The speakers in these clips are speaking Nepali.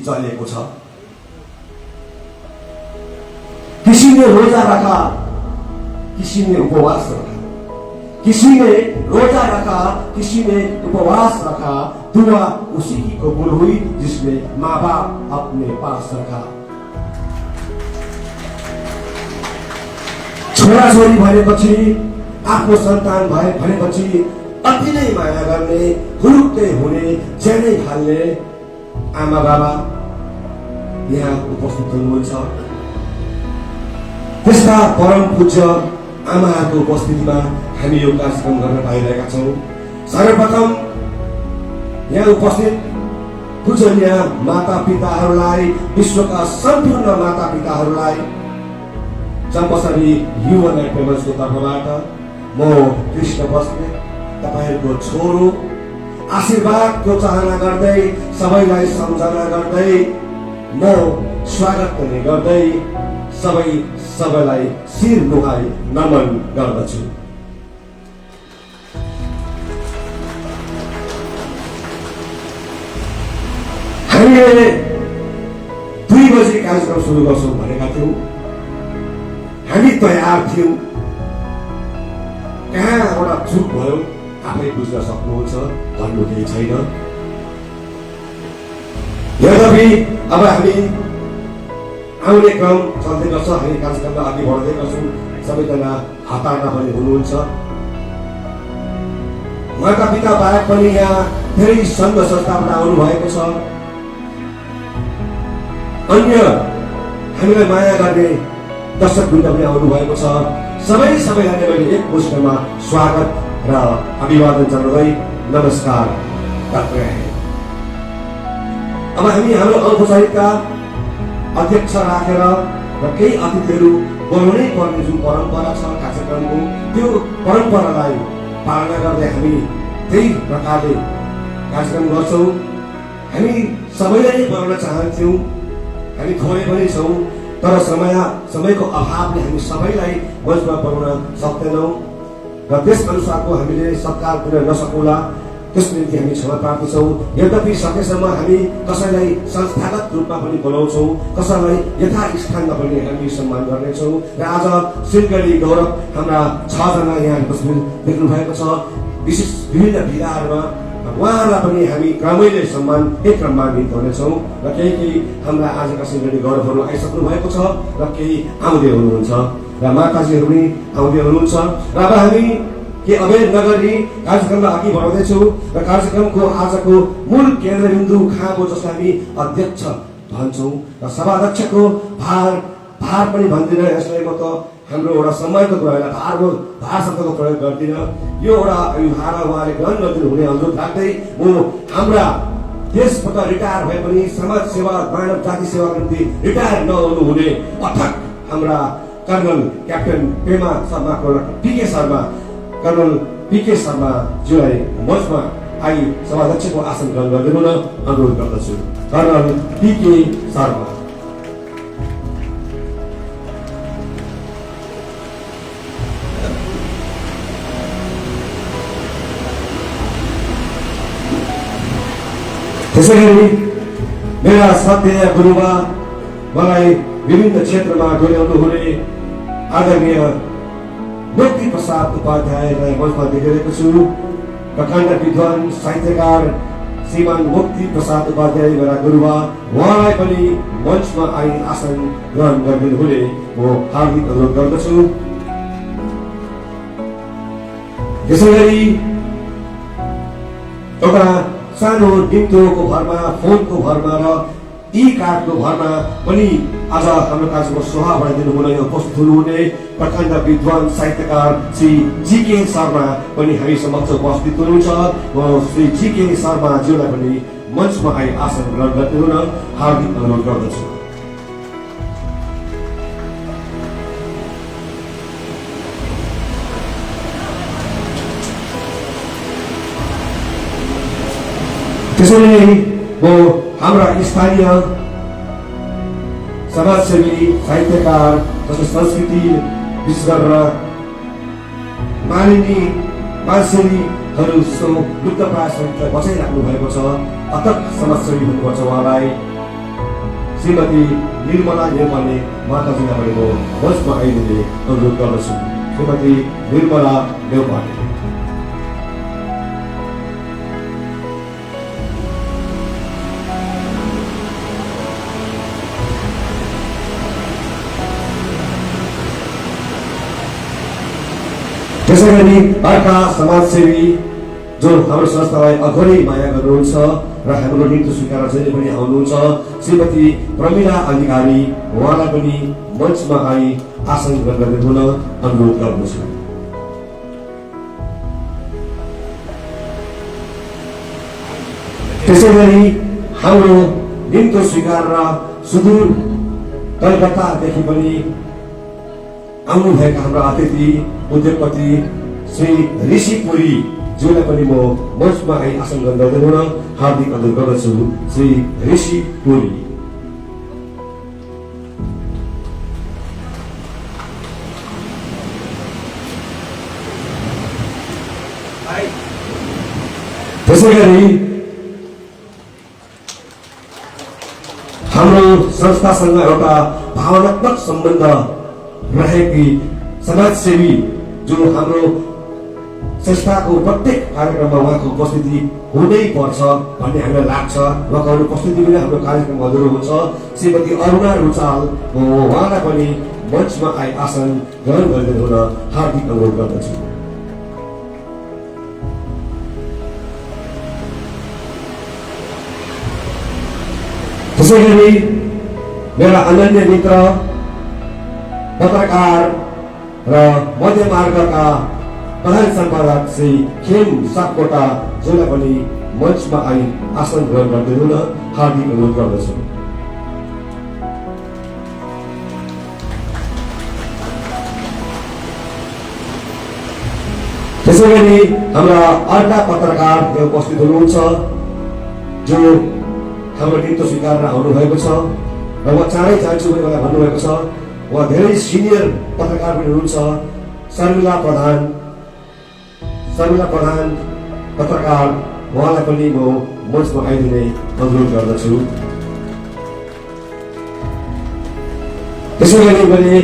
चलेको छ। किसी ने रोजा रखा, किसी ने उपवास रखा, किसी ने रोजा रखा, किसी ने उपवास रखा। दुआ उसी की कबूल हुई जिसने माँ बाप अपने पास रखा। छोरा छोरी भनेपछि, आफ्नो सन्तान भए भनेपछि अति नै माया गर्ने, हुरुक्कै हुने, ज्यानै खाल्ने आमा बाबा यहाँ उपस्थित हुनुहुन्छ। त्यस्ता परम पूज्य आमाहरूको उपस्थितिमा हामी यो कार्यक्रम गर्न पाइरहेका छौँ। सर्वप्रथम यहाँ उपस्थित पूजनीय माता पिताहरूलाई, विश्वका सम्पूर्ण माता पिताहरूलाई चम्पासरी युवा फेमसको तर्फबाट म कृष्ण बस्ने तपाईँहरूको छोरो आशीर्वादको चाहना गर्दै, सबैलाई सम्झना गर्दै म स्वागत गर्ने गर्दै सबैलाई शिर नुहाई नमन गर्दछु। हामीले 2 बजे कार्यक्रम सुरु गर्छौँ भनेका थियौँ। हामी तयार थियौँ। कहाँबाट चुक भयो आफै बुझ्न सक्नुहुन्छ, भन्नु केही छैन। यद्यपि अब हामी आउने क्रम चल्दै गर्छ, हामी कार्यक्रममा अघि बढ्दै गर्छौँ। सबैजना हतारमा पनि हुनुहुन्छ। माता पिता बाहेक पनि यहाँ धेरै सङ्घ संस्थाबाट आउनु भएको छ। अन्य हामीलाई माया गर्ने दर्शकवृन्द पनि आउनु भएको छ। सबैलाई मैले एक मुष्टमा स्वागत र अभिवादन जनाउँदै नमस्कार गर्दै आएँ। अब हामी हाम्रो औपचारिकता अध्यक्ष राखेर र केही अतिथिहरू बोलाउनै पर्ने जुन परम्परा छ कार्यक्रमको, त्यो परम्परालाई पालना गर्दै हामी त्यही प्रकारले कार्यक्रम गर्छौँ। हामी सबैलाई नै बोलाउन चाहन्थ्यौँ। हामी थोरै पनि छौँ, तर समयको अभावले हामी सबैलाई मञ्चमा बोलाउन सक्दैनौँ र त्यस अनुसारको हामीले सत्कार दिन नसकौँला, त्यसको निम्ति हामी क्षमा प्रार्थी छौँ। यद्यपि सकेसम्म हामी कसैलाई संस्थागत रूपमा पनि बोलाउँछौँ, कसैलाई यथास्थानमा पनि हामी सम्मान गर्नेछौँ। र आज सिलगढी गौरव हाम्रा 6 जना यहाँ उपस्थित देख्नु भएको छ। विशेष विभिन्न विधाहरूमा उहाँहरूलाई पनि हामी क्रमैले सम्मान एक क्रममा गीत गर्नेछौँ। र केही हाम्रा आजका सिलगढी गौरवहरू आइसक्नु भएको छ र केही आउँदै हुनुहुन्छ र माताजीहरू पनि आउँदै हुनुहुन्छ। र अब हामी के अबेर नगरी कार्यक्रमलाई अघि बढाउँदैछौँ र कार्यक्रमको आजको मूल केन्द्रबिन्दु खाँबो, जसलाई हामी अध्यक्ष भन्छौँ र सभाध्यक्षको भार पनि भन्दिनँ। यसलाई म त हाम्रो एउटा सम्मानको कुरा होइन, भार शब्दको प्रयोग गर्दिनँ। यो एउटा भार उहाँले ग्रहण गरिदिनु हुने अनुरोध राख्दै म हाम्रा देशबाट रिटायर भए पनि समाज सेवा मानव जाति सेवाको निम्ति रिटायर नहुनु हुने अथक हाम्रा कर्नल क्याप्टेन पेमा शर्माको कर्नल पीके शर्माज्यूलाई मञ्चमा आई सभाध्यक्षको आसन ग्रहण गरिदिनु न अनुरोध गर्दछु। कर्नल पीके शर्मा। त्यसैगरी मेरा श्रद्धेय गुरुबा, मलाई विभिन्न क्षेत्रमा डोर्याउनु हुने आदरणीय मुक्ति प्रसाद उपाध्यायलाई मञ्चमा देखिरहेको छु। प्रखण्ड विद्वान साहित्यकार श्रीमान मुक्ति प्रसाद उपाध्याय मेरा गुरुबा, उहाँलाई पनि मञ्चमा आई आसन ग्रहण गरिदिनु हुने म हार्दिक अनुरोध गर्दछु। त्यसैगरी एउटा सानो डिम्टोको भरमा, फोनको भरमा र ई कार्डको भरमा पनि आज हाम्रो कार्यक्रमको शोभा बढाइदिनु हुन उपस्थित हुनुहुने प्रखण्ड विद्वान साहित्यकार श्री जीके शर्मा पनि हामी समक्ष उपस्थित हुनुहुन्छ। म श्री जीके शर्माज्यूलाई पनि मञ्चमा आई आसन ग्रहण गरिदिनु हुन हार्दिक अनुरोध गर्दछु। त्यसैले म हाम्रा स्थानीय समाजसेवी साहित्यकार जस्तो संस्कृति विशेष गरेर मानिनी मान्छेहरू जस्तो लुप्तप्राय साहित्यलाई बचाइराख्नु भएको छ, अथक समाजसेवी हुनुपर्छ उहाँलाई। श्रीमती निर्मला नेपालले माताजीलाई पनि म मञ्चमा आइदिने अनुरोध गर्दछु। श्रीमती निर्मला नेपाल। त्यसै गरी अर्का समाजसेवी जो हाम्रो संस्थालाई अघरै माया गर्नुहुन्छ र हाम्रो नृत्य स्वीकार जहिले पनि आउनुहुन्छ, श्रीमती प्रमिला अधिकारी, उहाँलाई पनि मञ्चमा आई आसन ग्रहण गर्दै हुन अनुरोध गर्दछु। त्यसै गरी हाम्रो नृत्य स्वीकार र सुदूर कलकत्तादेखि पनि आउनुभएका हाम्रा अतिथि उद्योगपति श्री ऋषि पुरी ज्यूलाई पनि म मञ्चमा आई आसन ग्रहण गर्दै हुन हार्दिक अनुरोध गर्दछु। श्री ऋषि पुरी। त्यसै गरी हाम्रो संस्थासँग एउटा भावनात्मक सम्बन्ध रहेकी समाजसेवी जो हाम्रो संस्थाको प्रत्येक कार्यक्रममा उहाँको उपस्थिति हुनै पर्छ भन्ने हामीलाई लाग्छ। उहाँको उपस्थिति पनि हाम्रो कार्यक्रम अधुरो हुन्छ। श्रीमती अरुणा रुचाल, म उहाँलाई पनि मञ्चमा आई आसन ग्रहण गर्दै हुन हार्दिक अनुरोध गर्दछु। त्यसै गरी मेरा अनन्य मित्र पत्रकार र मध्य मार्गका प्रधान सम्पादक श्री खेम सापकोटा जोलाई पनि मञ्चमा आई आसन ग्रहण गर्दै हुन हार्दिक अनुरोध गर्दछु। त्यसै गरी हाम्रा अर्का पत्रकार उपस्थित हुनुहुन्छ जो हाम्रो नृत्य स्वीकार आउनुभएको छ र म चाँडै जान्छु भने मलाई भन्नुभएको छ। उहाँ धेरै सिनियर पत्रकार पनि हुनुहुन्छ। शर्मिला प्रधान पत्रकार, उहाँलाई पनि म मञ्चमा आइदिने अनुरोध गर्दछु। त्यसै गरी मैले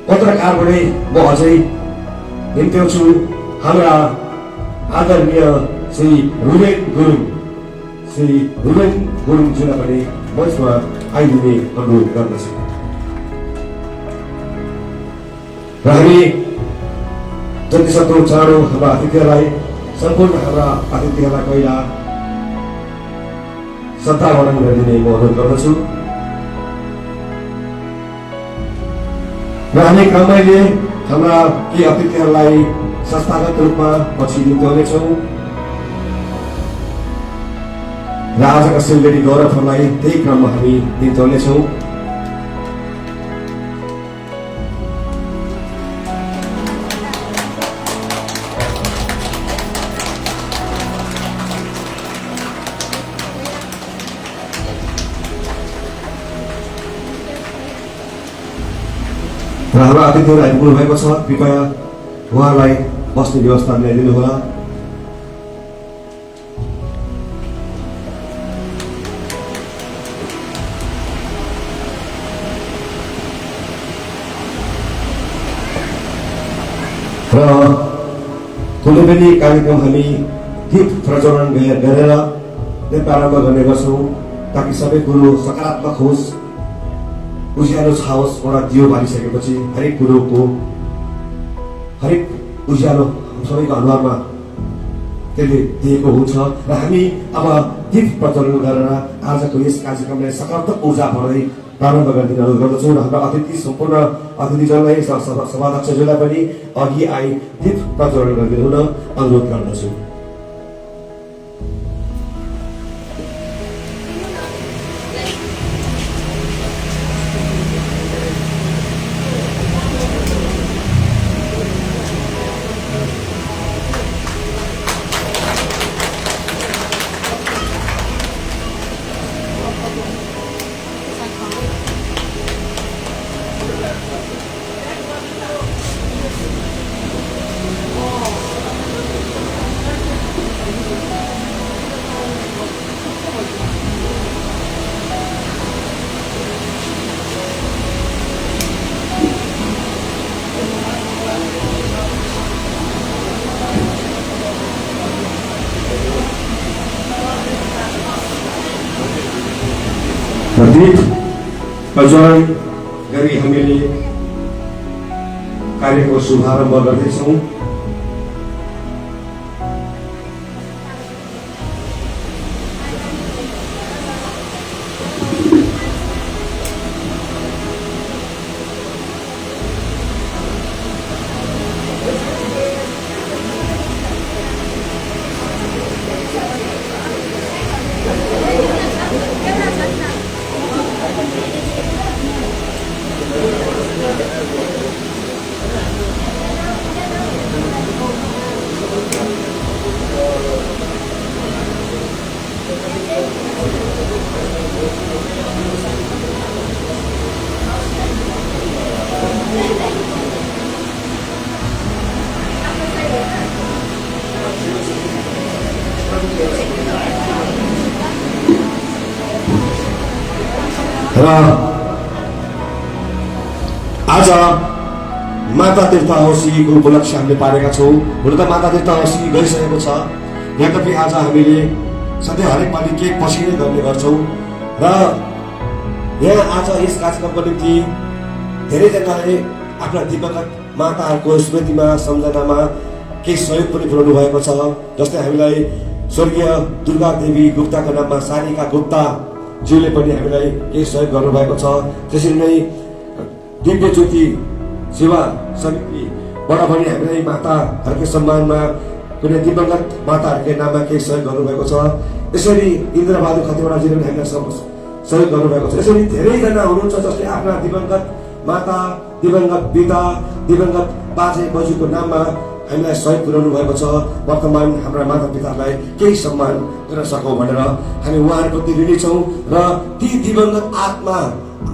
पत्रकारबाटै म अझै निम्त्याउँछु हाम्रा आदरणीय श्री रुमेन गुरुङज्यूलाई पनि मञ्चमा आइदिने अनुरोध गर्दछु। र हामी जतिसक्दो चाँडो हाम्रा अतिथिहरूलाई, सम्पूर्ण हाम्रा अतिथिहरूलाई पहिला श्रद्धावरण गरिदिने म अनुरोध गर्दछु। र हामी क्रमैले हाम्रा केही अतिथिहरूलाई संस्थागत रूपमा पछि निम्त्याउनेछौँ र आजका सिलगढी गौरवहरूलाई त्यही क्रममा हामी निम्त्याउनेछौँ। र हाम्रा अतिथिहरू आइपुग्नु भएको छ, कृपया उहाँलाई बस्ने व्यवस्था मिलाइदिनु होला। र कुनै पनि कार्यक्रम हामी दीप प्रज्वलन गरेर नै प्रारम्भ गर्ने गर्छौँ ताकि सबै कुरो सकारात्मक होस्, उज्यालो छाओस्। एउटा दियो बालिसकेपछि हरेक उज्यालो सबैको अनुहारमा त्यसले दिएको हुन्छ। र हामी अब दीप प्रज्वलन गरेर आजको यस कार्यक्रमलाई सकारात्मक ऊर्जा भर्दै प्रारम्भ गरिदिन अनुरोध गर्दछौँ। र हाम्रा अतिथि सम्पूर्ण अतिथिजनलाई, सभाध्यक्षज्यूलाई पनि अघि आई दीप प्रज्वलन गरिदिनु हुन अनुरोध गर्दछु। गीत प्रज्वलन गरी हामीले कार्यको शुभारम्भ गर्दैछौँ। र आज माता तीर्थ औँसीको उपलक्ष्य हामीले पारेका छौँ। हुन त माता तीर्थ औँसी गइसकेको छ, यद्यपि आज हामीले सधैँ हरेक पालि केक पछि नै गर्ने गर्छौँ। र यहाँ आज यस कार्यक्रमको निम्ति धेरैजनाले आफ्ना दिवंगत माताहरूको स्मृतिमा सम्झनामा केही सहयोग पनि पुर्याउनु भएको छ। जस्तै हामीलाई स्वर्गीय दुर्गा देवी गुप्ताको नाममा सारिका गुप्ता ज्यूले पनि हामीलाई केही सहयोग गर्नुभएको छ। त्यसरी नै दिव्य ज्योति सेवा समितिबाट पनि हामीलाई माताहरूको सम्मानमा कुनै दिवंगत माताहरूको नाममा केही सहयोग गर्नुभएको छ। यसरी इन्द्रबहादुर खतिवडाजीले पनि हामीलाई सहयोग गर्नुभएको छ। यसरी धेरैजना हुनुहुन्छ जसले आफ्ना दिवंगत माता, दिवंगत पिता, दिवंगत बाजे बजूको नाममा हामीलाई सहयोग पुर्याउनु भएको छ। वर्तमान हाम्रा माता पितालाई केही सम्मान गर्न सकौँ भनेर हामी उहाँहरूप्रति ऋणी छौँ र ती दिवंगत आत्मा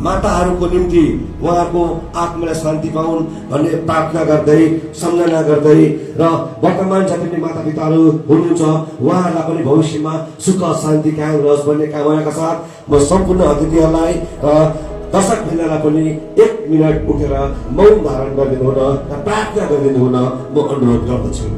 माताहरूको निम्ति उहाँहरूको आत्मालाई शान्ति पाउन् भन्ने प्रार्थना गर्दै सम्झना गर्दै र वर्तमान जति पनि माता पिताहरू हुनुहुन्छ उहाँहरूलाई पनि भविष्यमा सुख शान्ति कायम रहोस् भन्ने कामनाका साथ म सम्पूर्ण अतिथिहरूलाई दर्शक वृन्दलाई पनि 1 मिनट उठेर मौन धारण गरिदिनु हुन र प्रार्थना गरिदिनु हुन म अनुरोध गर्दछु।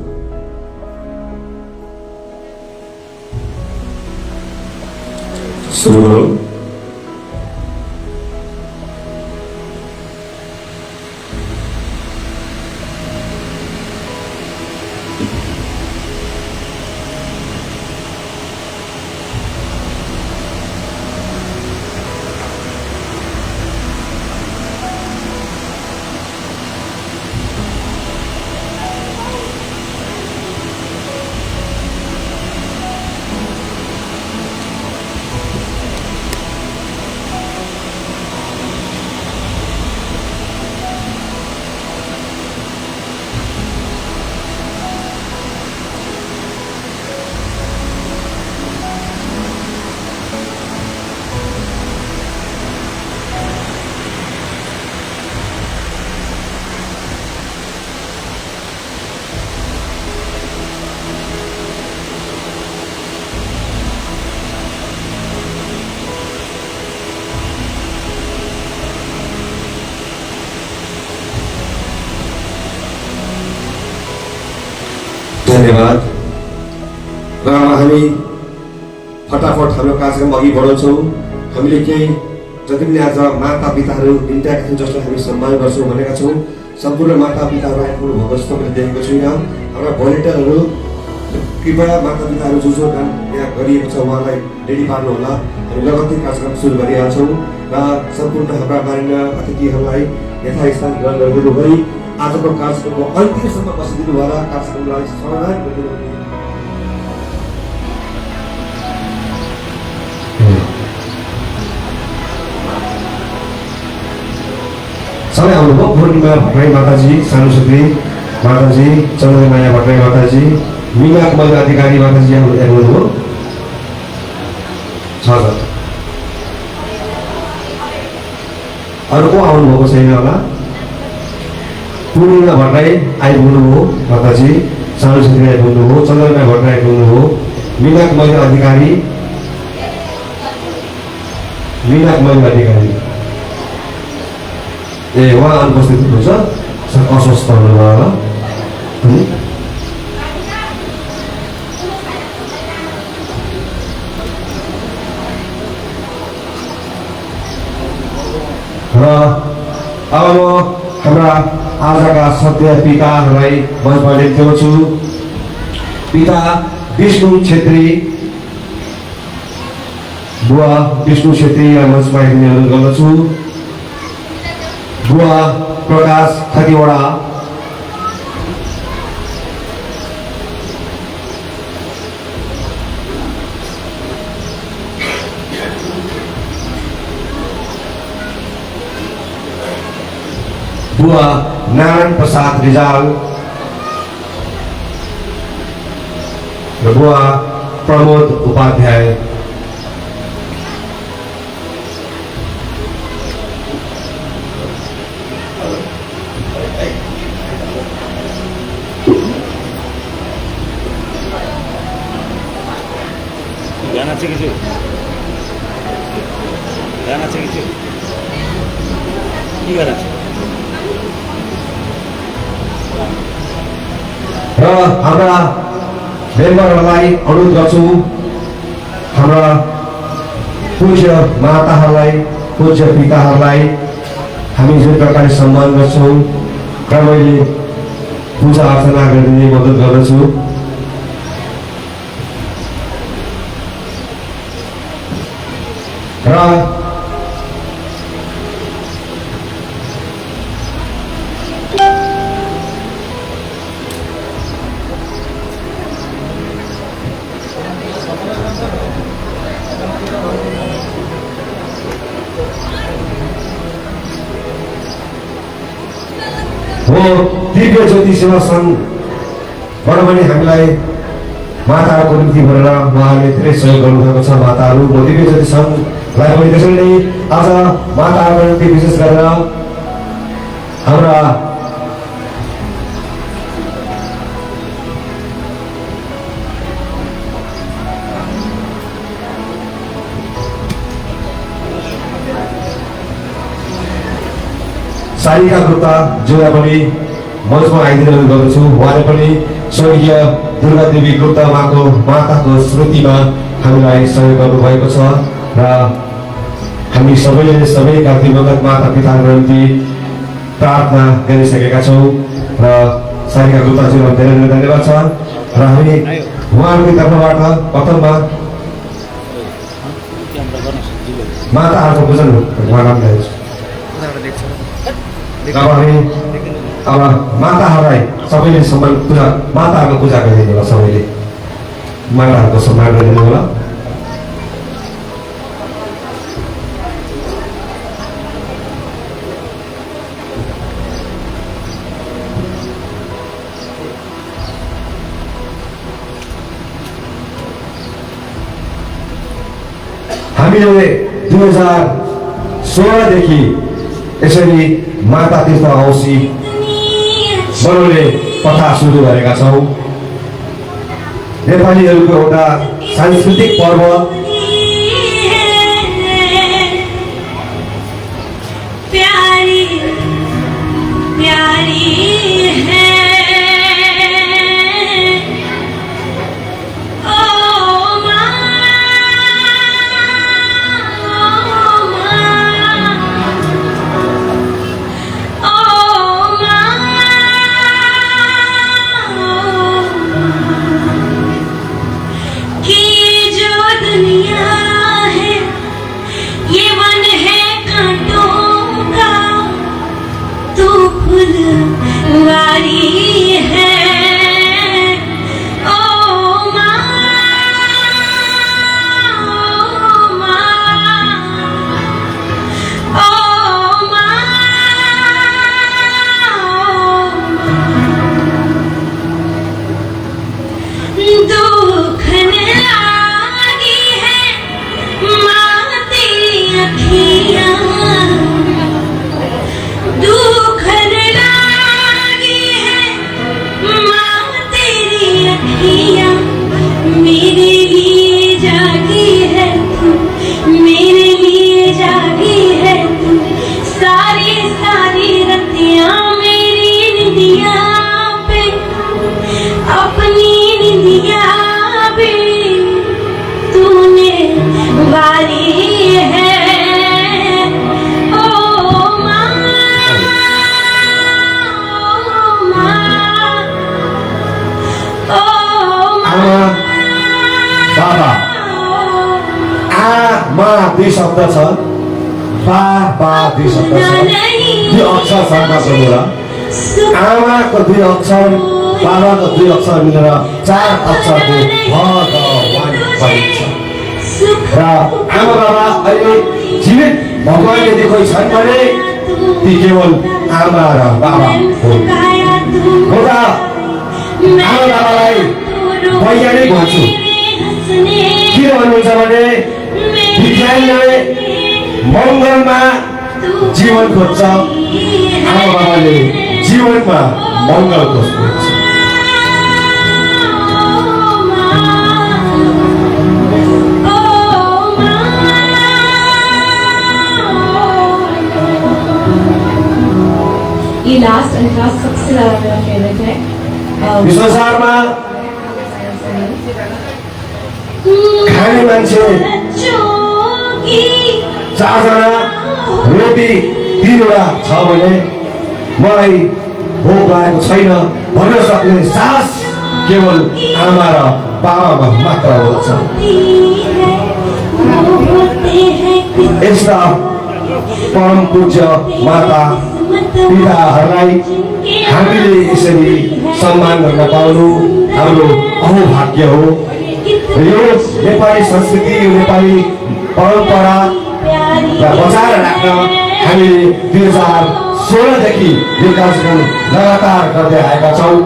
धन्यवाद। र हामी फटाफट हाम्रो कार्यक्रम अघि बढाउँछौँ। हामीले केही जति पनि आज माता पिताहरू इन्ट्याक्ट थियौँ जसलाई हामी सम्मान गर्छौँ भनेका छौँ। सम्पूर्ण माता पिताहरू आइपुग्नु भएको जस्तो मैले देखेको छु। यहाँ हाम्रा भलिन्टियरहरू कृपया माता पिताहरू जो जो यहाँ गरिएको छ उहाँलाई रेडी पार्नु होला। हामी लगत्तै कार्यक्रम सुरु गरिहाल्छौँ र सम्पूर्ण हाम्रा माननीय अतिथिहरूलाई यथास्थान ग्रहण गरिदिनु भई आजको कार्यक्रमको अन्तिमसम्म बसिदिनु होला। कार्यक्रमलाई समाधान गरिदिनु भयो। सबै आउनुभयो। पूर्णिमा भट्टराई माताजी, सानो सुत्री माताजी, चन्द्रमाया भट्टराई माताजी, मिना कुमारी अधिकारी माताजी आउनुभयो। अरू को आउनुभएको छैन होला। पूर्णिमा भट्टराई आइपुग्नुभयो माताजी, सानो सुत्री आइपुग्नुभयो, चन्द्रमाया भट्टराई आइपुग्नुभयो, मिना कुमारी अधिकारी ए उहाँ अनुपस्थित हुनुहुन्छ, अस्वस्थ हुनुभयो होला। र अब म हाम्रा आजका सत्य पिताहरूलाई मञ्चमा ल्याउँछु। पिता विष्णु छेत्री, बुवा विष्णु छेत्रीलाई मञ्चमा अनुरोध गर्दछु। बुवा प्रकाश खतिवडा, बुवा नारायण प्रसाद रिजाल र बुवा प्रमोद उपाध्याय। गाना चाहिँ के गाना छ र हाम्रा मेम्बरहरूलाई अनुरोध गर्छु, हाम्रा पूज्य माताहरूलाई, पूज्य पिताहरूलाई हामी जुन प्रकारले सम्मान गर्छौँ र मैले पूजा अर्चना गरिदिने मद्दत गर्दछु। र हो दिव्य ज्योति सेवा सङ्घबाट पनि हामीलाई माताहरूको निम्ति भनेर उहाँले धेरै सहयोग गर्नुभएको छ। माताहरू म दिव्य ज्योति सङ्घलाई पनि त्यसरी नै आज माताहरूको निम्ति विशेष गरेर हाम्रा सारिका गुप्ता ज्यूलाई पनि मञ्चमा आइदिने अनुरोध गर्दछु। उहाँले पनि स्वर्गीय दुर्गा देवी गुप्ता माताको स्मृतिमा हामीलाई सहयोग गर्नुभएको छ र हामी सबैले सबैका दिवंगत माता पिताहरूको निम्ति प्रार्थना गरिसकेका छौँ र सारिका गुप्ताज्यूलाई धेरै धेरै धन्यवाद छ र हामी उहाँहरूको तर्फबाट प्रथममा माताहरूको पूजन उहाँलाई अब माताहरूलाई सबैले सम्मान पूजा माताहरूको पूजा गरिदिनु होला, सबैले माताहरूको सम्मान गरिदिनु होला। हामीले 2016 देखि यसरी माता तीर्थ औँसी बनाउने प्रथा सुरु गरेका छौँ। नेपालीहरूको एउटा सांस्कृतिक पर्व प्यारी प्यारी है दुखन लागी है शब्द छ बा बा दुई शब्द छ दुई अक्षर छ नसुनेर आमाको दुई अक्षर बाबाको दुई अक्षर मिलेर चार अक्षरको भगवान बनिन्छ र आमा बाबा अहिले जीवित भगवानले दिएको छन् भने ती केवल आमा र बाबा हुन् म त आमा बाबालाई वैज्ञानिक भन्छु के भन्नुहुन्छ भने विज्ञानले मङ्गलमा जीवन खोज्छ आमा बाबाले जीवनमा मङ्गल खोज्नुहुन्छ ये लास्ट एंड क्लास सबसे ज्यादा मेरा फेवरेट है संसारमा खाने मान्छे चारजना रोटी 3वटा छ भने मलाई भोक लागेको छैन भन्न सक्ने साहस केवल आमा र बाबामा मात्र हुन्छ यस्ता परम पूज्य माता पिताहरूलाई हामीले यसरी सम्मान गर्न पाउनु हाम्रो अहोभाग्य हो यो नेपाली संस्कृति यो नेपाली परम्परा बचाएर राख्न हामीले 2016 देखि यो कार्यक्रम लगातार गर्दै आएका छौँ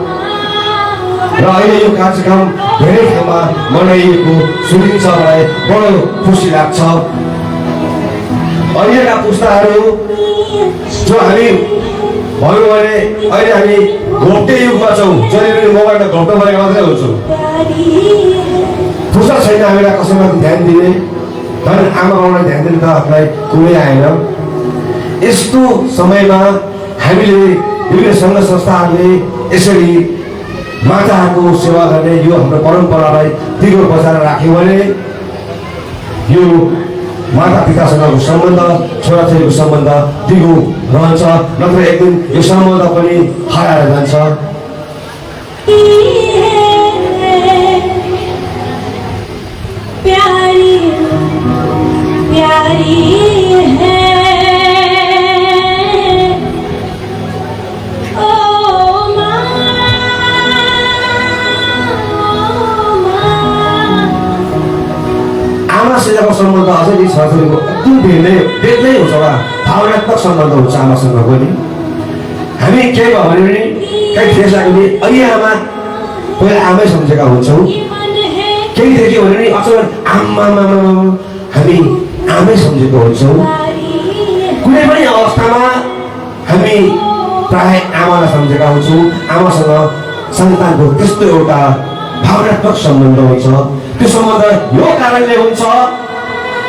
र अहिले यो कार्यक्रम धेरै ठाउँमा मनाइएको सुनिन्छ मलाई बडो खुसी लाग्छ अहिलेका पुस्ताहरू जो हामी भनौँ भने अहिले हामी घोप्टे युगमा छौँ जहिले मोबाइलमा घोप्टो गरेर मात्रै हुन्छौँ फुर्सद छैन हामीलाई कसैमाथि ध्यान दिने झन् आमा बाउलाई ध्यान दिने त हामीलाई कुनै आएन यस्तो समयमा हामीले विभिन्न सङ्घ संस्थाहरूले यसरी माताहरूको सेवा गर्ने यो हाम्रो परम्परालाई दिगो बचाएर राख्यो भने यो माता पितासँगको सम्बन्ध छोराछोरीको सम्बन्ध दिगो रहन्छ नत्र एक दिन यो सम्बन्ध पनि हराएर जान्छ प्यारी प्यारी है ओ माँ आमासितको सम्बन्ध अझै छोराछोरीको एकदम बेग्लै हुन्छ होला भावनात्मक सम्बन्ध हुन्छ आमासँग पनि हामी केही भयो भने पनि कहीँ ठेस लाग्यो भने अहिले आमा पहिला आमै सम्झेका हुन्छौँ केही देख्यो भने पनि अचानक आमामा हामी आमै सम्झेको हुन्छौँ कुनै पनि अवस्थामा हामी प्राय आमालाई सम्झेका हुन्छौँ आमासँग सन्तानको त्यस्तो एउटा भावनात्मक सम्बन्ध हुन्छ त्यो सम्बन्ध यो कारणले हुन्छ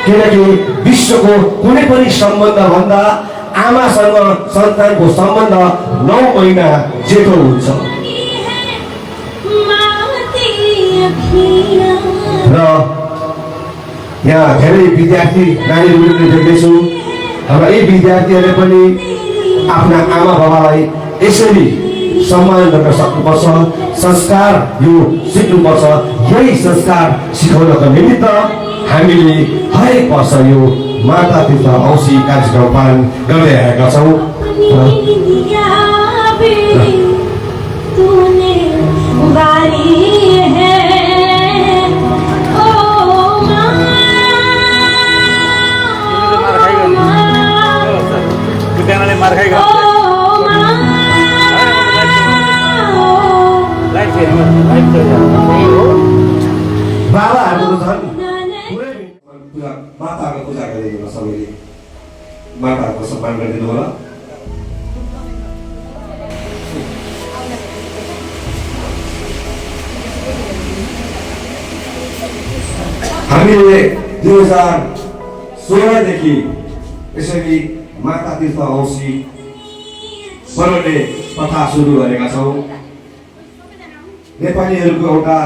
किनकि विश्वको कुनै पनि सम्बन्ध भन्दा आमासँग सन्तानको सम्बन्ध 9 महिना जेठो हुन्छ र यहाँ धेरै विद्यार्थी नानीहरू देख्दैछु हाम्रा यी विद्यार्थीहरूले पनि आफ्ना आमा बाबालाई यसरी सम्मान गर्न सक्नुपर्छ संस्कार यो सिक्नुपर्छ यही संस्कार सिकाउनको निमित्त हामीले हरेक वर्ष यो माता तीर्थ औँसी कार्यक्रम पालन गर्दै आएका छौँ मार खाइ बाबाहरूको त झन् माताको पूजा गरिदिनु सबैले माताको सम्मान गरिदिनु होला हामीले 2016 देखि यसरी माता तीर्थ औँसी मनाउने प्रथा सुरु गरेका छौँ नेपालीहरूको एउटा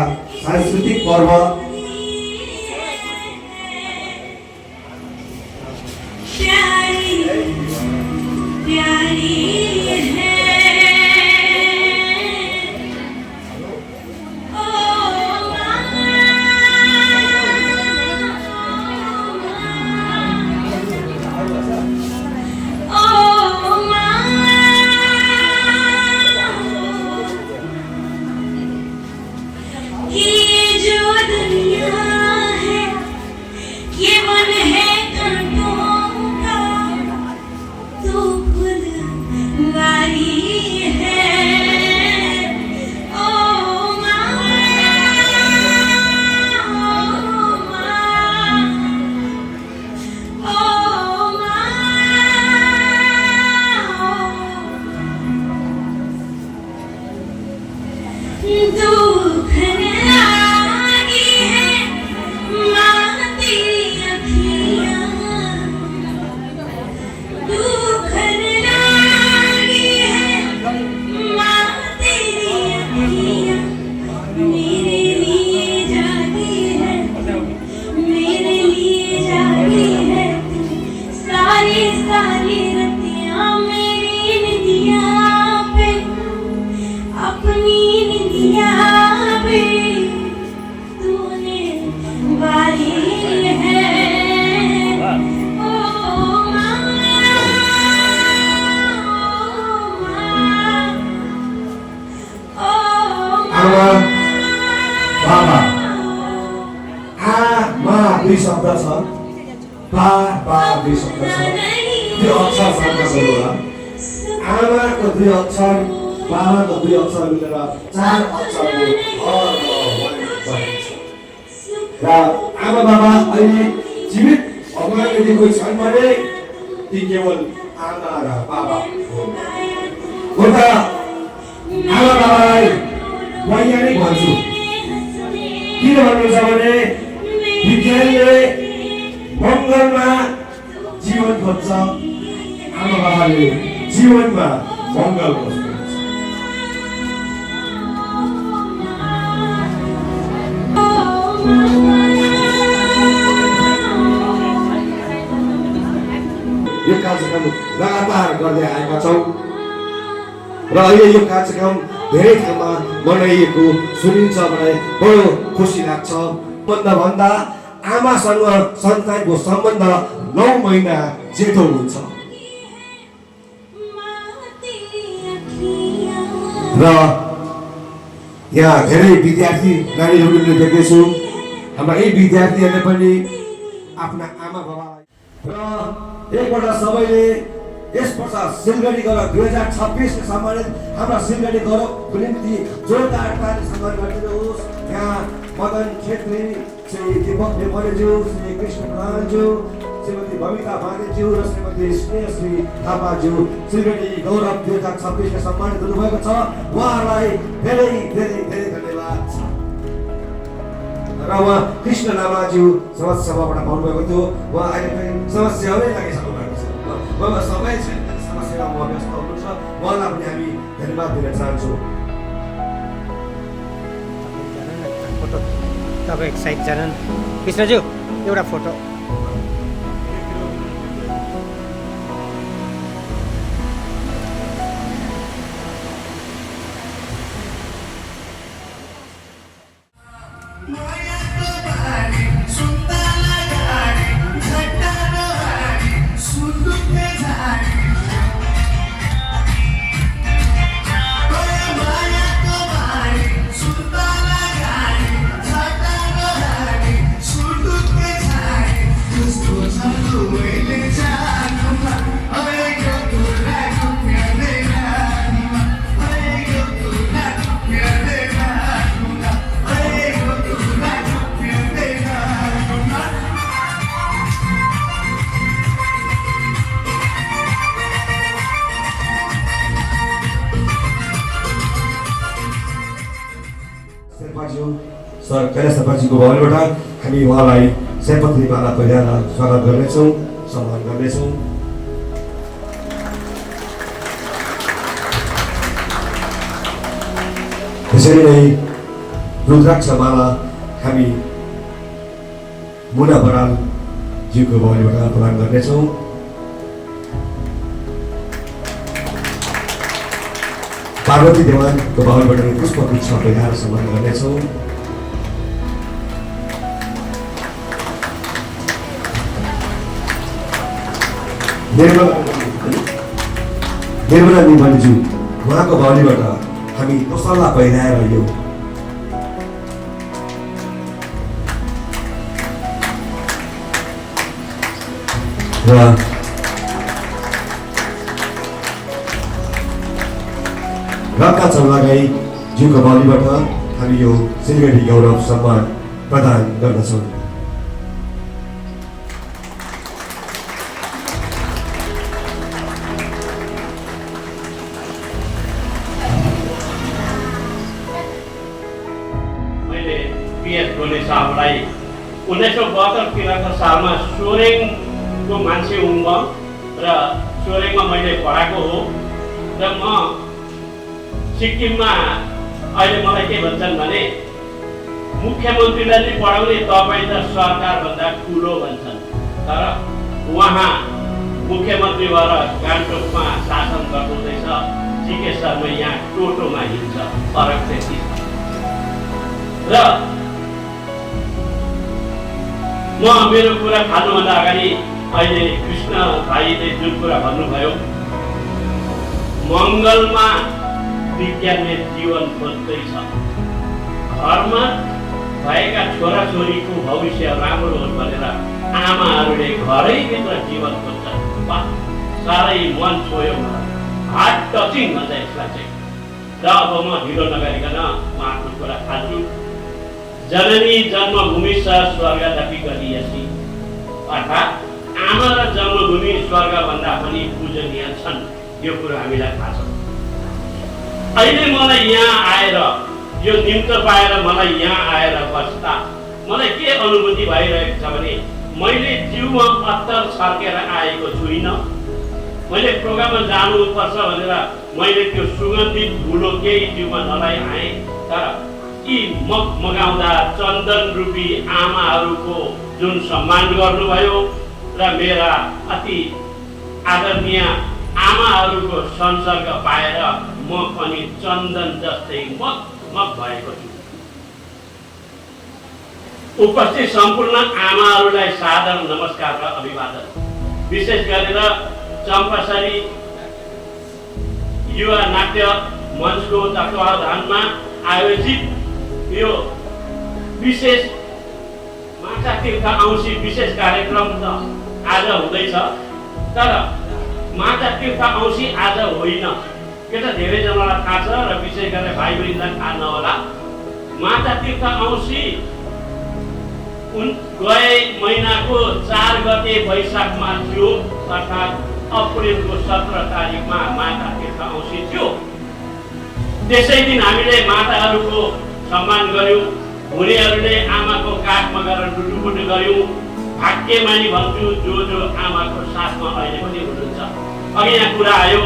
सांस्कृतिक पर्व आमा बाबा आमा दुई शब्द छ बा दुई शब्द छ त्यो अक्षर शान्त होला आमाको दुई अक्षर बाबाको दुई अक्षर मिलेर चार अक्षरको र आमा बाबा अहिले जीवित अगाडि दिएको छन् भने ती केवल आमा र बाबा हो त आमा बाबालाई वैज्ञानिक भन्छु किन भन्नु छ भने विज्ञानले मङ्गलमा जीवन खोज्छ आमा बाबाले जीवनमा मङ्गल खोज्छ यो कार्यक्रम लगातार गर्दै आएका छौँ र अहिले यो कार्यक्रम धेरै ठाउँमा मनाइएको सुनिन्छ भने बडो खुसी लाग्छ भन्दा आमासँग सन्तानको सम्बन्ध 9 महिना जेठो हुन्छ र यहाँ धेरै विद्यार्थी नानीहरूले देखेछु हाम्रा यी विद्यार्थीहरूले पनि आफ्ना आमा बाबालाई र एकपल्ट सबैले यस वर्ष सिलगढी गौरव 2026 सम्मानित हाम्रा सिलगढी गौरवको निम्ति जोरदार ताली सम्मान गरिदिनुहोस्। यहाँ मदन छेत्री, श्री दीपक नेपालीज्यू, श्री कृष्ण प्रधानज्यू, श्रीमती बबिता बानेज्यू र श्रीमती स्नेहश्री थापाज्यू सिलगढी गौरव 2026 सम्मानित हुनुभएको छ। उहाँहरूलाई धेरै धेरै धेरै धन्यवाद छ। र उहाँ कृष्ण लामाज्यू समाज सभाबाट पाउनुभएको थियो। उहाँ अहिले पनि समस्यामै लागिसक्नु भएको छ। उहाँ सबै समस्यामा उहाँ व्यस्त हुनुहुन्छ। उहाँलाई पनि हामी धन्यवाद दिन चाहन्छौँ। फोटो तपाईँ एक साइड जानु कृष्णज्यू एउटा फोटो सर कैलाश शेर्पाजीको भवनबाट हामी उहाँलाई सयपत्री माला पहिराएर स्वागत गर्नेछौँ, सम्मान गर्नेछौँ। त्यसरी नै रुद्राक्ष माला हामी मुना बरालज्यूको भवनबाट प्रदान गर्नेछौँ। पार्वती देवानको भवनबाट पुष्पगुच्छ पहिराएर सम्मान गर्नेछौँ। निर्मला निमलज्यू उहाँको भवनबाट हामी तसल्ला पहिराएर यो र रत्ना चौलागाई ज्यूको भवनबाट हामी यो सिलगढी गौरव सम्मान प्रदान गर्दछौँ। साहबलाई 1972 सालमा सोरेङको मान्छे हुँ म र सोरेङमा मैले पढाएको हो र म सिक्किममा अहिले मलाई के भन्छन् भने मुख्यमन्त्रीलाई नै पढाउने तपाईँ त सरकारभन्दा ठुलो भन्छन्, तर उहाँ मुख्यमन्त्री भएर गान्तोकमा शासन गर्नुहुँदैछ, जीके शर्मा यहाँ टोटोमा हिँड्छ, फरक त्यति छ। र म मेरो कुरा थाल्नुभन्दा अगाडि अहिले कृष्ण भाइले जुन कुरा भन्नुभयो, मङ्गलमा विज्ञानले जीवन खोज्दैछ घरमा भएका छोराछोरीको भविष्य राम्रो होस् भनेर आमाहरूले घरैभित्र जीवन खोज्छन्। वाह, साह्रै मन छोयो, हार्ट टचिङ भन्छ यसलाई चाहिँ। र अब म ढिलो नगरिकन म आफ्नो कुरा थाल्छु। जननी जन्मभूमि स स्वर्गदपि गरीयसी, अर्थात् आमा र जन्मभूमि स्वर्गभन्दा पनि पूजनीय छन्। यो कुरो हामीलाई थाहा छ। अहिले मलाई यहाँ आएर यो निम्तो पाएर मलाई यहाँ आएर बस्दा मलाई के अनुभूति भइरहेको छ भने मैले जिउमा अत्तर छर्केर आएको छुइनँ। मैले प्रोग्राममा जानुपर्छ भनेर मैले त्यो सुगन्धित धुलो केही जिउमा नलाई आएँ। तर यी मगाउँदा चन्दन रूपी आमाहरूको जुन सम्मान गर्नुभयो र मेरा अति आदरणीय आमाहरूको संसर्ग पाएर म पनि चन्दन जस्तै मगमग भएको छु। उपस्थित सम्पूर्ण आमाहरूलाई सादर नमस्कार र अभिवादन। विशेष गरेर चम्पासरी युवा नाट्य मञ्चको तत्वावधानमा आयोजित यो विशेष माछा तीर्थ औँसी विशेष कार्यक्रम त आज हुँदैछ। तर माछा तीर्थ औँसी आज होइन, के त धेरैजनालाई थाहा छ र विशेष गरेर भाइ बहिनीलाई थाहा नहोला। माछा तीर्थ औँसी गए महिनाको 4 गते वैशाखमा थियो, अर्थात् अप्रिलको 17 तारिकमा माता तीर्थ औँसी थियो। त्यसै दिन हामीले माताहरूको सम्मान गर्यौँ, हुनेहरूले आमाको काखमा गएर लुटुपुट गर्यौँ। भाग्यमानी भन्छु जो आमाको साथमा अहिले पनि हुनुहुन्छ। अघि यहाँ कुरा आयो,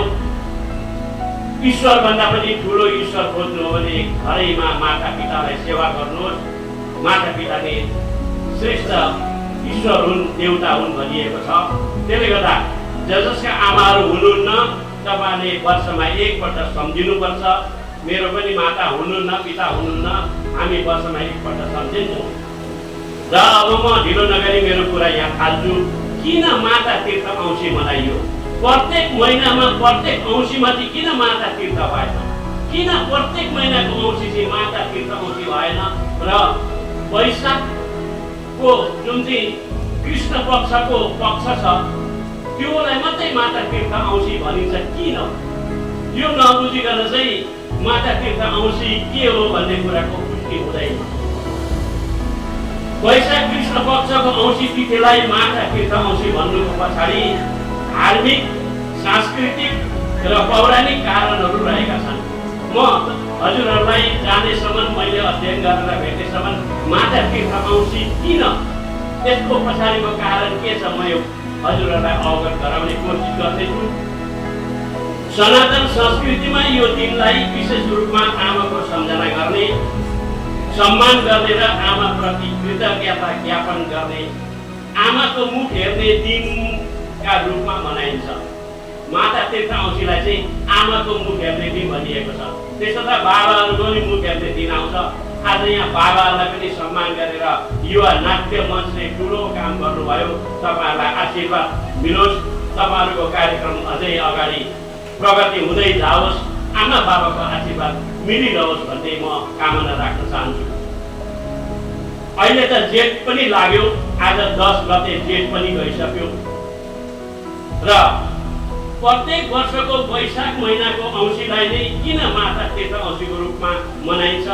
ईश्वरभन्दा पनि ठुलो ईश्वर खोज्नु हो भने घरैमा माता पितालाई सेवा गर्नुहोस्। माता पिता नै श्रेष्ठ ईश्वर हुन्, देवता हुन् भनिएको छ। त्यसले गर्दा जसका आमाहरू हुनुहुन्न तपाईँले वर्षमा एकपल्ट सम्झिनुपर्छ। मेरो पनि माता हुनुहुन्न, पिता हुनुहुन्न, हामी वर्षमा एकपल्ट सम्झिन्छौँ। र अब म ढिलो नगरी मेरो कुरा यहाँ थाल्छु। किन माता तीर्थ औँसी मनाइयो? प्रत्येक महिनामा प्रत्येक औँसीमा चाहिँ किन माता तीर्थ भएन? किन प्रत्येक महिनाको औँसी चाहिँ माता तीर्थ औँसी भएन? र वैशाखको जुन चाहिँ कृष्ण पक्षको पक्ष छ त्योलाई मात्रै माता तीर्थ औँसी भनिन्छ किन? यो नबुझिकन चाहिँ माता तीर्थ औँसी के हो भन्ने कुराको पुष्टि हुँदैन। वैशाख कृष्ण पक्षको औँसी तिथिलाई माता तीर्थ औँसी भन्नुको पछाडि धार्मिक, सांस्कृतिक र पौराणिक कारणहरू रहेका छन्। म हजुरहरूलाई जानेसम्म, मैले अध्ययन गरेर भेटेसम्म माता तीर्थ औँसी किन, त्यसको पछाडिको कारण के छ म हजुरहरूलाई अवगत गराउने कोसिस गर्दैछु। सनातन संस्कृतिमा यो दिनलाई विशेष रूपमा आमाको सम्झना गर्ने, सम्मान गर्ने र आमाप्रति कृतज्ञता ज्ञापन गर्ने, आमाको मुख हेर्ने दिनका रूपमा मनाइन्छ। माता तीर्थ औँसीलाई चाहिँ आमाको मुख हेर्ने दिन भनिएको छ। त्यसो त बाबाहरूको पनि मुख हेर्ने दिन आउँछ। आज यहाँ बाबाहरूलाई पनि सम्मान गरेर युवा नाट्य मञ्चले ठुलो काम गर्नुभयो। तपाईँहरूलाई आशीर्वाद मिलोस्, तपाईँहरूको कार्यक्रम अझै अगाडि प्रगति हुँदै जाओस्, आमा बाबाको आशीर्वाद मिलिरहोस् भन्ने म कामना राख्न चाहन्छु। अहिले त जेठ पनि लाग्यो, आज 10 गते जेठ पनि गइसक्यो र प्रत्येक वर्षको वैशाख महिनाको औँसीलाई नै किन माता तीर्थ औँसीको रूपमा मनाइन्छ,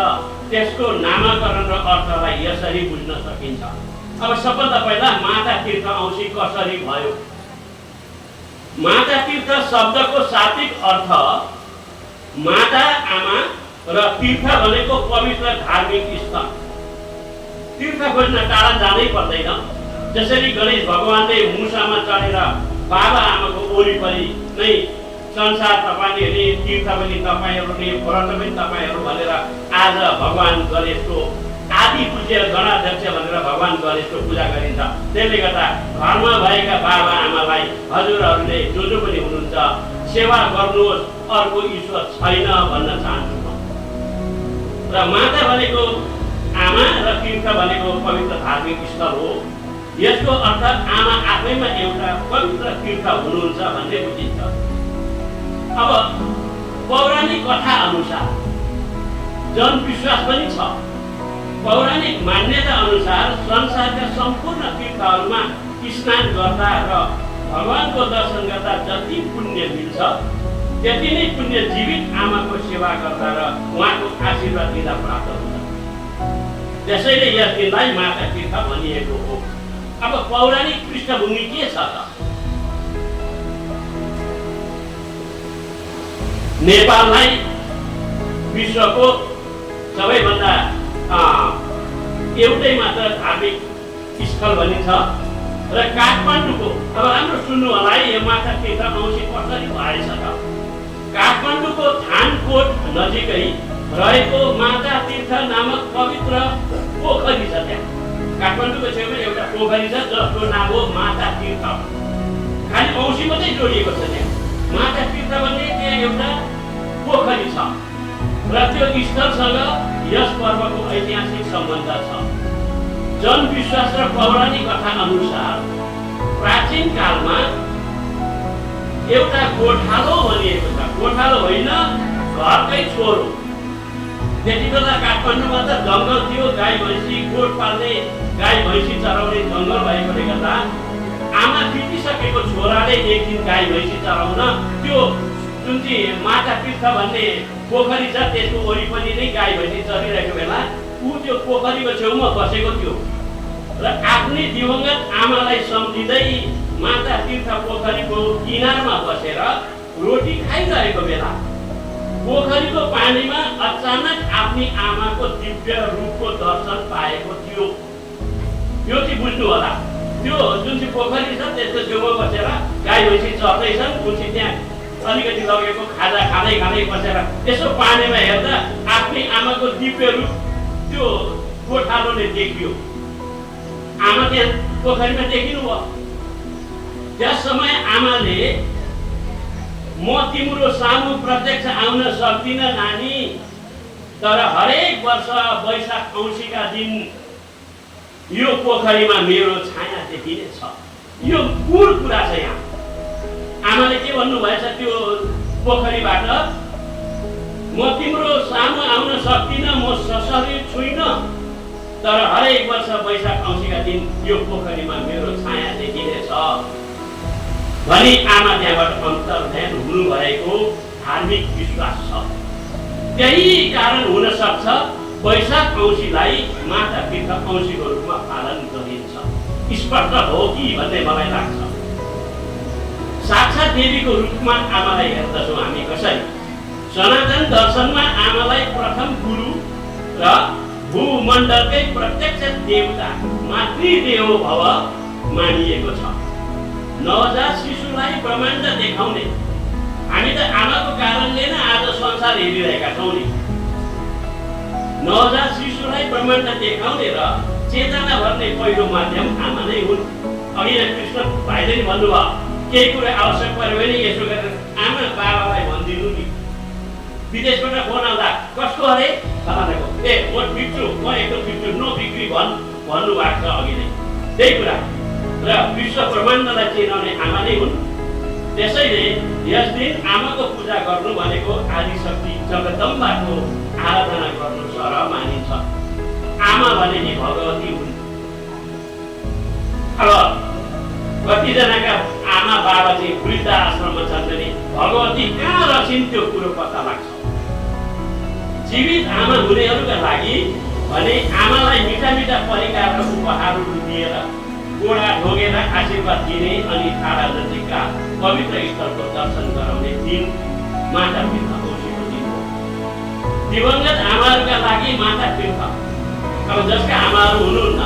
त्यसको नामाकरण र अर्थलाई यसरी बुझ्न सकिन्छ। अब सबभन्दा पहिला माता तीर्थ औँसी कसरी भयो? माता तीर्थ शब्दको शाब्दिक अर्थ माता, आमा र तीर्थ भनेको पवित्र धार्मिक स्थल। तीर्थ खोज्न टाढा जानै पर्दैन। जसरी गणेश भगवानले मुसामा चढेर बाबा आमाको वरिपरि नै संसार तपाईँले हेर्ने, तीर्थ पनि तपाईँहरूले, व्रत पनि तपाईँहरू भनेर आज भगवान गणेशको आदि पूज्य गणाध्यक्ष भनेर भगवान गणेशको पूजा गरिन्छ। त्यसले गर्दा घरमा भएका बाबा आमालाई हजुरहरूले जो पनि हुनुहुन्छ सेवा गर्नुहोस्, अर्को ईश्वर छैन भन्न चाहन्छु। र माता भनेको आमा र तीर्थ भनेको पवित्र धार्मिक स्थल हो। यसको अर्थ आमा आफैमा एउटा पवित्र तीर्थ हुनुहुन्छ भन्ने बुझिन्छ। अब पौराणिक कथा अनुसार जनविश्वास पनि छ पौराणिक मान्यता अनुसार संसारका सम्पूर्ण तीर्थहरूमा स्नान गर्दा र भगवानको दर्शन गर्दा जति पुण्य मिल्छ त्यति नै पुण्य जीवित आमाको सेवा गर्दा र उहाँको आशीर्वाद लिँदा प्राप्त हुन्छ। त्यसैले यस दिनलाई माता तीर्थ भनिएको हो। अब पौराणिक पृष्ठभूमि के छ त? नेपाललाई विश्वको सबैभन्दा एउटै मात्र धार्मिक स्थल भनिन्छ र काठमाडौँको, अब राम्रो सुन्नु होला है, यो माता तीर्थ औँसी कसरी भएछ त? काठमाडौँको थानकोट नजिकै रहेको माता तीर्थ नामक पवित्र पोखरी छ। त्यहाँ काठमाडौँको छेउमा एउटा पोखरी छ जसको नाम हो माता तीर्थ। खालि औँसी मात्रै जोडिएको छ त्यहाँ। माता तीर्थ भन्ने त्यहाँ एउटा पोखरी छ र त्यो स्थलसँग यस पर्वको ऐतिहासिक सम्बन्ध छ। जनविश्वास र पौराणिक कथा अनुसार प्राचीन कालमा एउटा गोठालो भनिएको छ। गोठालो होइन, घरकै छोरो। त्यति बेला काठमाडौँमा त जङ्गल थियो, गाई भैँसी गोठ पाल्ने, गाई भैँसी चराउने जङ्गल भएकोले गर्दा आमा बितिसकेको छोराले एक दिन गाई भैँसी चराउन त्यो जुन चाहिँ माता तीर्थ भन्ने पोखरी छ त्यसको वरिपरि नै गाई भैँसी चरिरहेको बेला ऊ त्यो पोखरीको छेउमा बसेको थियो र आफ्नै दिवंगत आमालाई सम्झिँदै माता तीर्थ पोखरीको किनारमा बसेर रोटी खाइरहेको बेला पोखरीको पानीमा अचानक आफ्नी आमाको दिव्य रूपको दर्शन पाएको थियो। यो चाहिँ बुझ्नु होला। त्यो जुन चाहिँ पोखरी छ त्यसको छेउमा बसेर गाई भैँसी चर्दैछन्, उनी त्यहाँ अलिकति लगेको खाजा खाँदै खाँदै बसेर यसो पानीमा हेर्दा आफ्नै आमाको दिव्य रूप त्यो गोठालोले देखियो। आमा त्यहाँ पोखरीमा देखिनु भयो। त्यस समय आमाले म तिम्रो सामु प्रत्यक्ष आउन सक्दिनँ नानी, तर हरेक वर्ष वैशाख औँसीका दिन यो पोखरीमा मेरो छाया देखिनेछ। यो कुल कुरा छ। यहाँ आमाले के भन्नुभएछ त्यो पोखरीबाट, म तिम्रो सामु आउन सक्दिनँ, म सशरीर छुइनँ, तर हरेक वर्ष वैशाख औँसीका दिन यो पोखरीमा मेरो छाया देखिनेछ भनी आमा त्यहाँबाट अन्तर्ध्यान हुनुभएको धार्मिक विश्वास छ। त्यही कारण हुन सक्छ वैशाख औँसीलाई माता तीर्थ औँसीको रूपमा पालन गरिन्छ। स्पष्ट हो कि भन्ने मलाई लाग्छ। साक्षात् देवीको रूपमा आमालाई हेर्दछौँ हामी कसरी? सनातन दर्शनमा आमालाई प्रथम गुरु र भूमण्डलकै प्रत्यक्ष देवता मातृदेवो भव मानिएको छ। नवजात शिशुलाई ब्रह्माण्ड देखाउने, हामी त आमाको कारणले नै आज संसार हेरिरहेका छौँ नि। नवजात शिशुलाई ब्रह्माण्ड देखाउने र चेतना भर्ने पहिलो माध्यम आमा नै हुन्। अघि नै कृष्ण भाइले नि भन्नुभयो, केही कुरा आवश्यक पर्यो भने यसो गरेर आमा बाबालाई भनिदिनु नि। विदेशबाट फोन आउँदा कसको अरे फलानाको, ए म बिग्छु, म एकदम बिग्छु, नो बिग्री भन्नुभएको छ अघि नै। त्यही कुरा र विश्व ब्रह्माण्डलाई चिनाउने आमा नै हुन्। त्यसैले यस दिन आमाको पूजा गर्नु भनेको आदिशक्ति जगदम्बाको आराधना गर्नु सरह मानिन्छ। आमा भनेकी भगवती हुन्। अब कतिजनाका आमा बाबा चाहिँ वृद्ध आश्रममा छन् भने भगवती कहाँ रहन्छन् त्यो कुरो पत्ता लाग्छ। जीवित आमा हुनेहरूका लागि भने आमालाई मिठा मिठा परिकार र उपहारहरू दिएर गोडा ढोगेर आशीर्वाद दिने अनि टाढा नजिकका पवित्र स्थलको दर्शन गराउने दिन माता तीर्थ औँसीको दिन हो। दिवंगत आमाहरूका लागि माता तीर्थ, अब जसका आमाहरू हुनुहुन्न,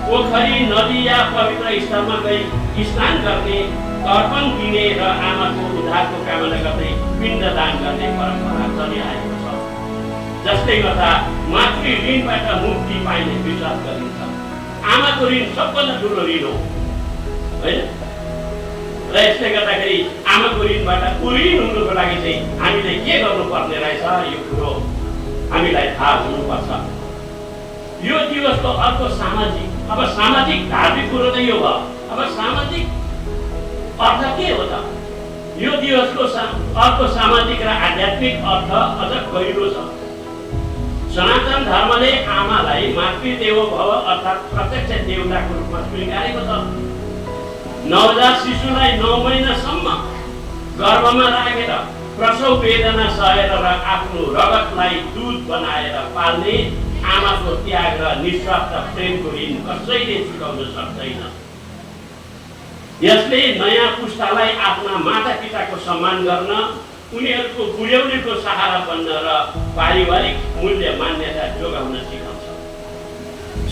पोखरी नदी या पवित्र स्थलमा गई स्नान गर्ने, तर्पण दिने र आमाको उद्धारको कामना गर्दै पिण्डदान गर्ने परम्परा चलिआएको छ। जसले गर्दा मातृ ऋणबाट मुक्ति पाइने विश्वास गरिन्छ। आमाको ऋण सबभन्दा ठुलो ऋण हो होइन? र यसले गर्दाखेरि आमाको ऋणबाट उऋण हुनुको लागि चाहिँ हामीले के गर्नुपर्ने रहेछ यो कुरो हामीलाई थाहा हुनुपर्छ। यो दिवसको अर्को सामाजिक, अब सामाजिक धार्मिक कुरो त यो भयो। अब सामाजिक अर्थ के हो त? यो दिवसको अर्को सामाजिक र आध्यात्मिक अर्थ अझ गहिरो छ। सनातन धर्मले आमालाई मातृदेवो भव अर्थात् प्रत्यक्ष देवताको रूपमा स्वीकारेको छ। नवजात शिशुलाई 9 महिनासम्म गर्भमा राखेर प्रसव वेदना सहेर र आफ्नो रगतलाई दुध बनाएर पाल्ने आमाको त्याग र निस्वार्थ प्रेमको ऋण कसैले चुकाउन सक्दैन। यसले नयाँ पुस्तालाई आफ्ना मातापिताको सम्मान गर्न, उनीहरूको बुढ्यौलीको सहारा बन्न र पारिवारिक मूल्य मान्यता जोगाउन सिकाउँछ।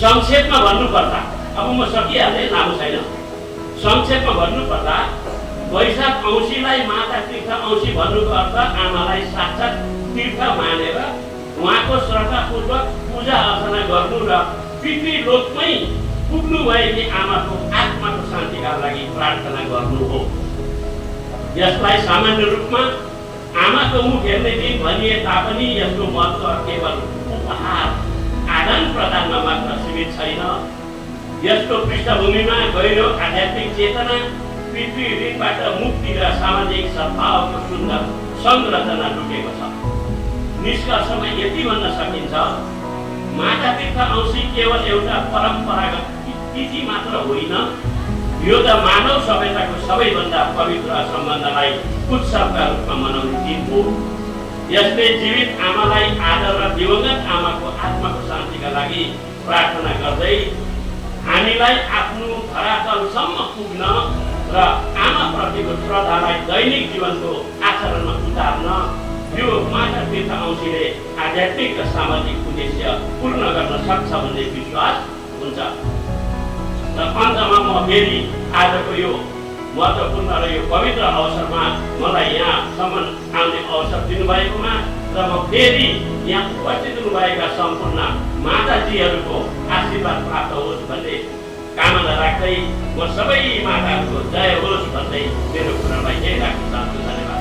संक्षेपमा भन्नुपर्दा, अब म सकिहालेँ, लामो छैन। संक्षेपमा भन्नुपर्दा वैशाख औँसीलाई माता तीर्थ औँसी भन्नुको अर्थ आमालाई साक्षात् तीर्थ मानेर उहाँको श्रद्धापूर्वक पूजा अर्चना गर्नु र पृथ्वीलोकमै पुग्नु भएकी आमाको आत्माको शान्तिका लागि प्रार्थना गर्नु हो। यसलाई सामान्य रूपमा आमाको मुख हेर्ने दिन भनिए तापनि यसको महत्त्व केवल उपहार आदान प्रदानमा मात्र सीमित छैन। यसको पृष्ठभूमिमा गहिरो आध्यात्मिक चेतना, पृथ्वी ऋणबाट मुक्ति र सामाजिक सद्भावको सुन्दर संरचना लुकेको छ। निष्कर्षमा यति भन्न सकिन्छ, माता तीर्थ औँसी केवल एउटा परम्परागत तिथि मात्र होइन, यो त मानव सभ्यताको सबैभन्दा पवित्र सम्बन्धलाई उत्सवका रूपमा मनाउने दिन हो। यसले जीवित आमालाई आदर र दिवंगत आमाको आत्माको शान्तिका लागि प्रार्थना गर्दै हामीलाई आफ्नो धरातलसम्म पुग्न र आमाप्रतिको श्रद्धालाई दैनिक जीवनको आचरणमा उतार्न यो माता तीर्थ औँसीले आध्यात्मिक र सामाजिक उद्देश्य पूर्ण गर्न सक्छ भन्ने विश्वास हुन्छ। र अन्तमा म फेरि आजको यो महत्त्वपूर्ण र यो पवित्र अवसरमा मलाई यहाँसम्म आउने अवसर दिनुभएकोमा र म फेरि यहाँ उपस्थित हुनुभएका सम्पूर्ण माताजीहरूको आशीर्वाद प्राप्त होस् भन्ने कामना राख्दै म सबै माताहरूको जय होस् भन्दै मेरो कुरालाई यही राख्न चाहन्छु। धन्यवाद।